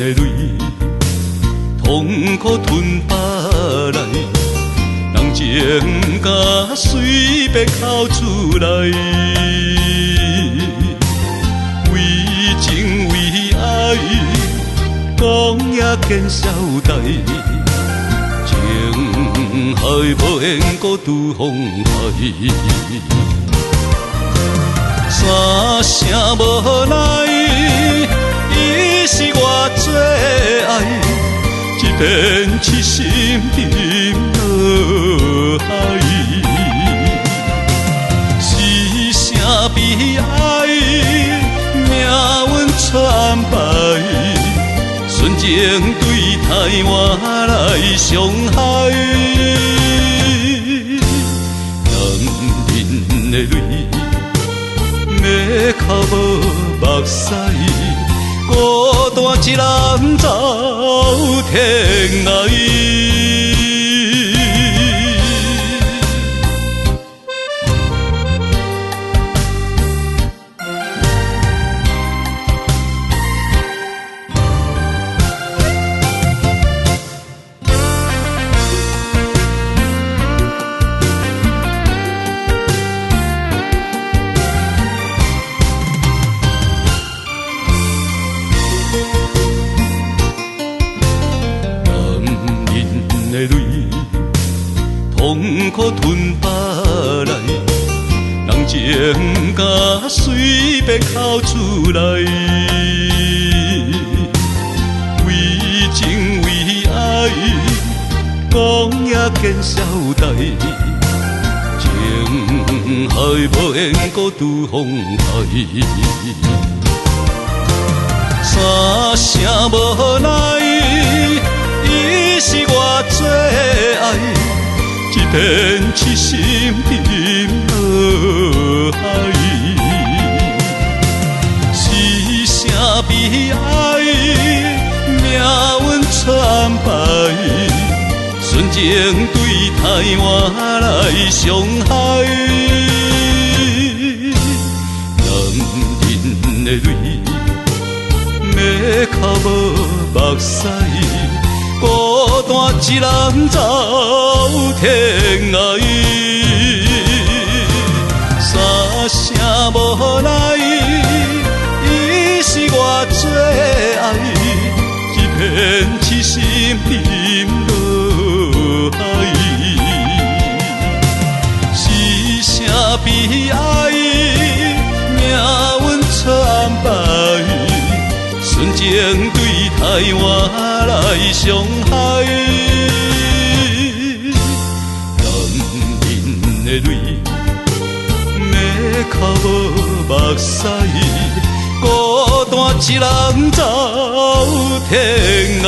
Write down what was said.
的泪，痛苦吞巴来，人情甲随便哭出来，为情为爱，讲也见笑代，情海无缘孤独风海。三声无奈，伊是我最爱，一片痴心沉落海。是啥悲哀，命运惨败，纯情对待我来伤害。男人的泪，要哭无目屎，孤单一人走天涯。的泪，痛苦吞巴来，人情甲随便哭出来，为情为爱，讲也见笑代，情海无缘孤独风海。三声无奈，伊是我最爱，一片痴心沉落海。是啥悲哀，命运惨败，纯情对待我来伤害。男人的泪，要哭无目屎，孤单一人走天涯。三声无奈，伊是我最爱，一片痴心沉落海。是啥悲哀，命运惨败，纯情对待我来伤害。男人的泪，要哭无目屎，孤单一人走天涯。